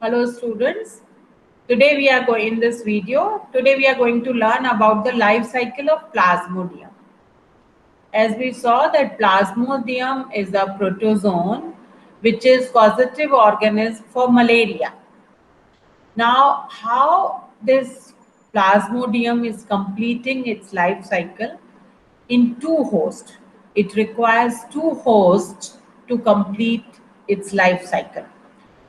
Hello students. Today we are going in this video. Today we are going to learn about the life cycle of Plasmodium. As we saw that Plasmodium is a protozoan which is causative organism for malaria. Now how this Plasmodium is completing its life cycle in two hosts. It requires two hosts to complete its life cycle.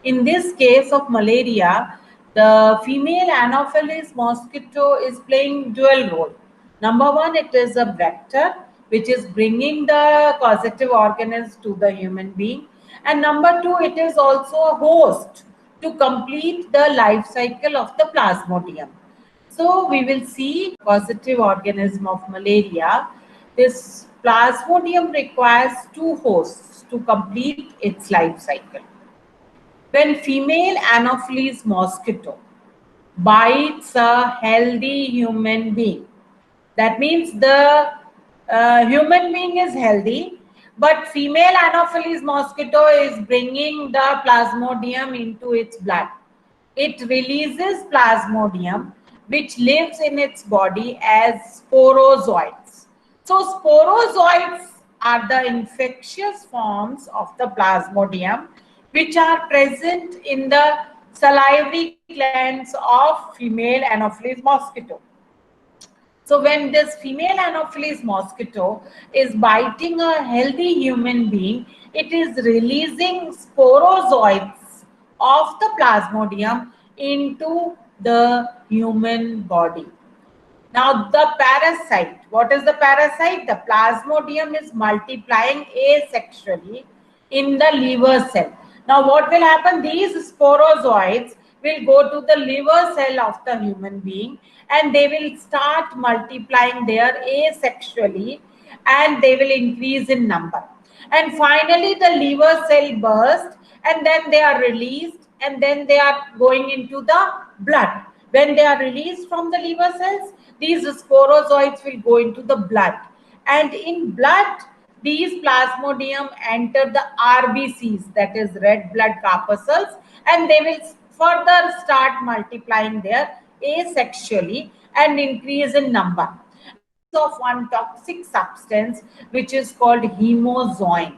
In this case of malaria, the female Anopheles mosquito is playing dual role. Number one, it is a vector which is bringing the causative organism to the human being. And number two, it is also a host to complete the life cycle of the Plasmodium. So we will see causative organism of malaria. This Plasmodium requires two hosts to complete its life cycle. When female Anopheles mosquito bites a healthy human being, that means the human being is healthy, but female Anopheles mosquito is bringing the Plasmodium into its blood. It releases Plasmodium, which lives in its body as sporozoites. So sporozoites are the infectious forms of the Plasmodium, which are present in the salivary glands of female Anopheles mosquito. So when this female Anopheles mosquito is biting a healthy human being, it is releasing sporozoites of the Plasmodium into the human body. Now the parasite, what is the parasite? The Plasmodium is multiplying asexually in the liver cell. Now what will happen? These sporozoites will go to the liver cell of the human being and they will start multiplying there asexually and they will increase in number. And finally the liver cell burst and then they are released and then they are going into the blood. When they are released from the liver cells, these sporozoites will go into the blood. And in blood, these Plasmodium enter the RBCs, that is red blood corpuscles, and they will further start multiplying there asexually and increase in number. Of one toxic substance which is called hemozoin.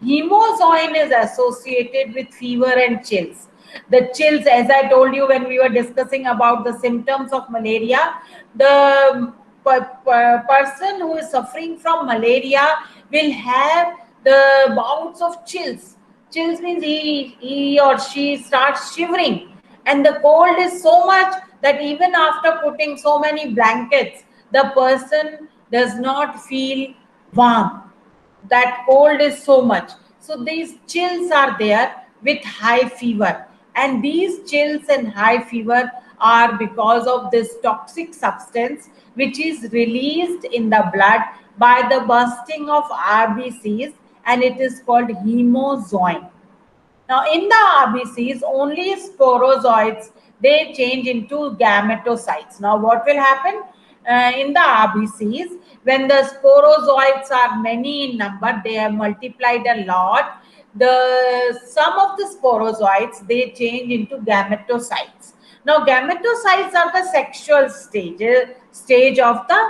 Hemozoin is associated with fever and chills. The chills, as I told you when we were discussing about the symptoms of malaria, the person who is suffering from malaria will have the bouts of chills. Chills means he or she starts shivering, and the cold is so much that even after putting so many blankets, the person does not feel warm. That cold is so much. So these chills are there with high fever, and these chills and high fever are because of this toxic substance which is released in the blood by the bursting of RBCs, and it is called hemozoin. Now, in the RBCs, only sporozoites they change into gametocytes. Now, what will happen in the RBCs when the sporozoites are many in number? They have multiplied a lot. The some of the sporozoites they change into gametocytes. Now, gametocytes are the sexual stage of the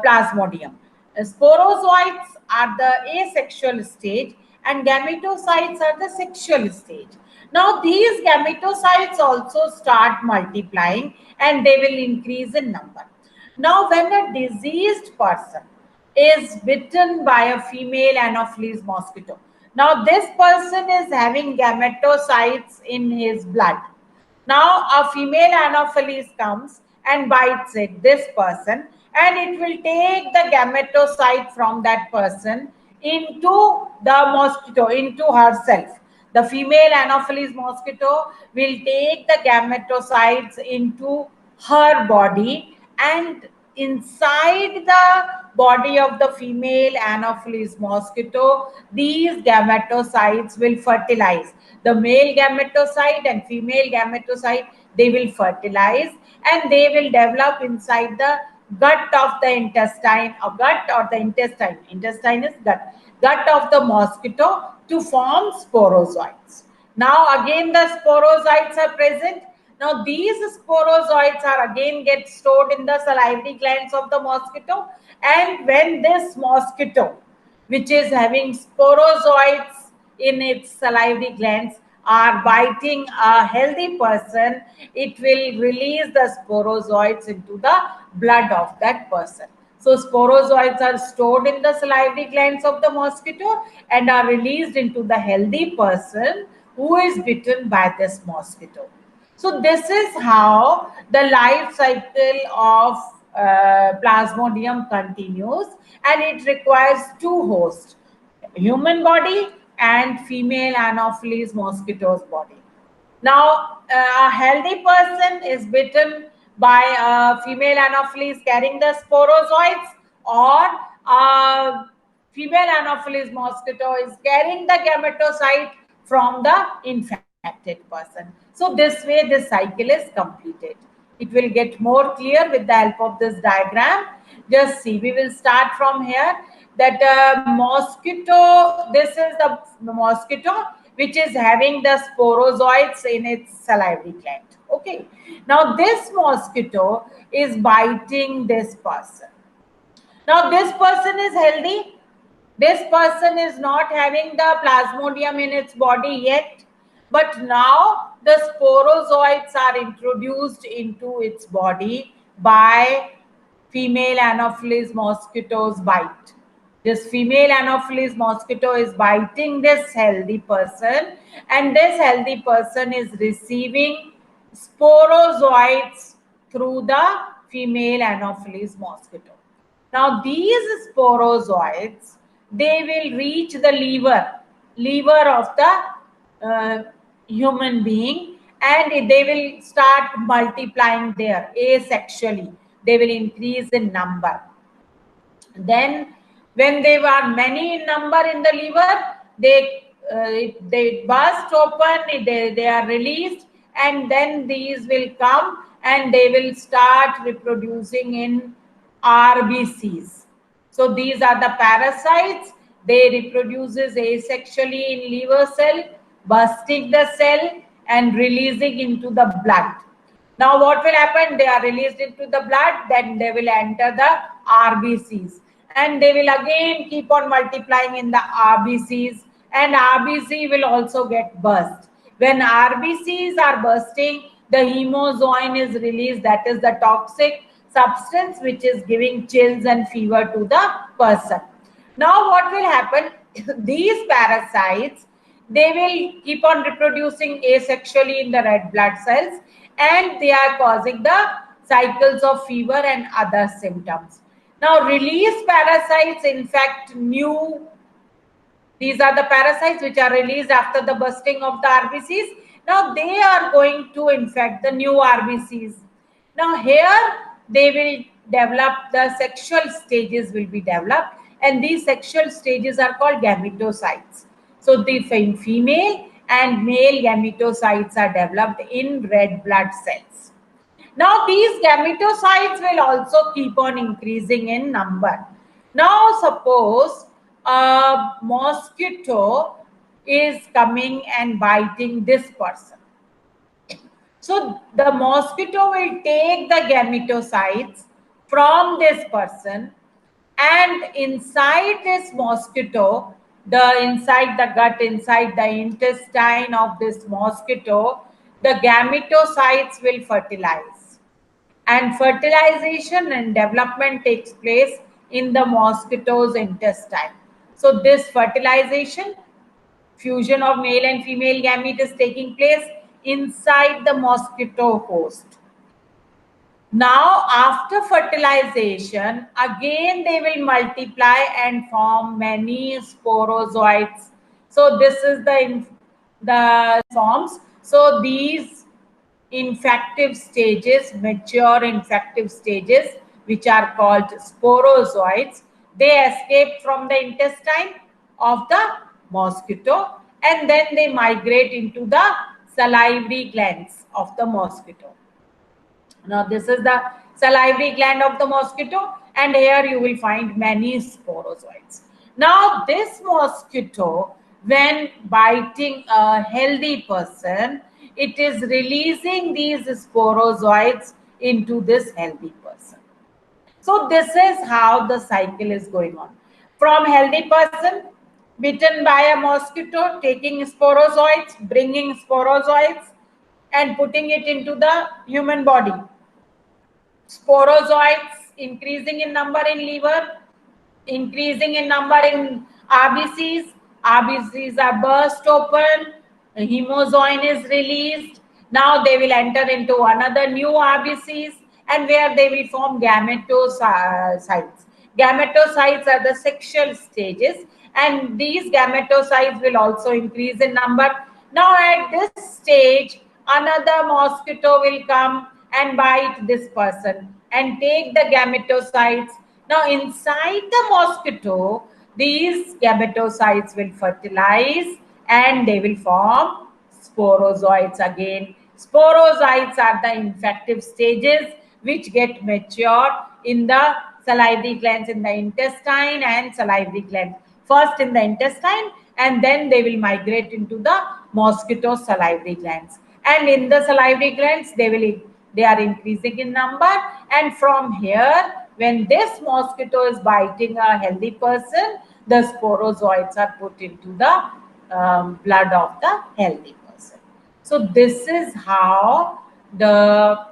Plasmodium. Sporozoites are the asexual stage and gametocytes are the sexual stage. Now these gametocytes also start multiplying and they will increase in number. Now when a diseased person is bitten by a female Anopheles mosquito, now this person is having gametocytes in his blood. Now a female Anopheles comes and bites this person, and it will take the gametocyte from that person into the mosquito, into herself. The female Anopheles mosquito will take the gametocytes into her body, and inside the body of the female Anopheles mosquito, these gametocytes will fertilize. The male gametocyte and female gametocyte, they will fertilize and they will develop inside the gut of the intestine or gut or the intestine is gut of the mosquito to form sporozoites. Now again the sporozoites are present. Now these sporozoites are again get stored in the salivary glands of the mosquito, and when this mosquito, which is having sporozoites in its salivary glands, are biting a healthy person, it will release the sporozoites into the blood of that person. So sporozoites are stored in the salivary glands of the mosquito and are released into the healthy person who is bitten by this mosquito. So this is how the life cycle of Plasmodium continues, and it requires two hosts, human body and female Anopheles mosquito's body. Now, a healthy person is bitten by a female Anopheles carrying the sporozoites, or a female Anopheles mosquito is carrying the gametocyte from the infected person. So this way this cycle is completed. It will get more clear with the help of this diagram. Just see, we will start from here. That mosquito, this is the mosquito which is having the sporozoites in its salivary gland. Okay. Now this mosquito is biting this person. Now this person is healthy. This person is not having the plasmodium in its body yet, but now the sporozoites are introduced into its body by female Anopheles mosquito's bite. This female Anopheles mosquito is biting this healthy person, and this healthy person is receiving sporozoites through the female Anopheles mosquito. Now these sporozoites, they will reach the liver of the human being, and they will start multiplying there asexually. They will increase in number. Then when they were many in number in the liver, they burst open, they are released, and then these will come and they will start reproducing in RBCs. So these are the parasites. They reproduces asexually in liver cell, bursting the cell and releasing into the blood. Now what will happen? They are released into the blood, then they will enter the RBCs, and they will again keep on multiplying in the RBCs, and RBC will also get burst. When RBCs are bursting, the hemozoin is released, that is the toxic substance which is giving chills and fever to the person. Now what will happen? These parasites, they will keep on reproducing asexually in the red blood cells, and they are causing the cycles of fever and other symptoms. Now released parasites infect new, these are the parasites which are released after the bursting of the RBCs. Now they are going to infect the new RBCs. Now here they will develop, the sexual stages will be developed, and these sexual stages are called gametocytes. So the female and male gametocytes are developed in red blood cells. Now these gametocytes will also keep on increasing in number. Now suppose a mosquito is coming and biting this person. So the mosquito will take the gametocytes from this person, and inside this mosquito, inside the gut, inside the intestine of this mosquito, the gametocytes will fertilize, and fertilization and development takes place in the mosquito's intestine. So this fertilization, fusion of male and female gamete is taking place inside the mosquito host. Now after fertilization, again they will multiply and form many sporozoites. So this is the forms. So these infective stages, mature infective stages, which are called sporozoites, they escape from the intestine of the mosquito, and then they migrate into the salivary glands of the mosquito. Now this is the salivary gland of the mosquito, and here you will find many sporozoites. Now this mosquito when biting a healthy person, it is releasing these sporozoites into this healthy person. So this is how the cycle is going on. From healthy person, bitten by a mosquito, taking sporozoites, bringing sporozoites, and putting it into the human body. Sporozoites increasing in number in liver, increasing in number in RBCs. RBCs are burst open, hemozoin is released. Now they will enter into another new RBCs, and where they will form gametocytes. Gametocytes are the sexual stages, and these gametocytes will also increase in number. Now at this stage, another mosquito will come and bite this person and take the gametocytes. Now inside the mosquito, these gametocytes will fertilize and they will form sporozoites again. Sporozoites are the infective stages which get mature in the salivary glands in the intestine and salivary glands. First in the intestine, and then they will migrate into the mosquito salivary glands. And in the salivary glands, they are increasing in number. And from here, when this mosquito is biting a healthy person, the sporozoites are put into the blood of the healthy person. So this is how the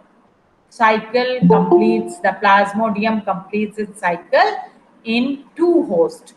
cycle completes, the plasmodium completes its cycle in two hosts.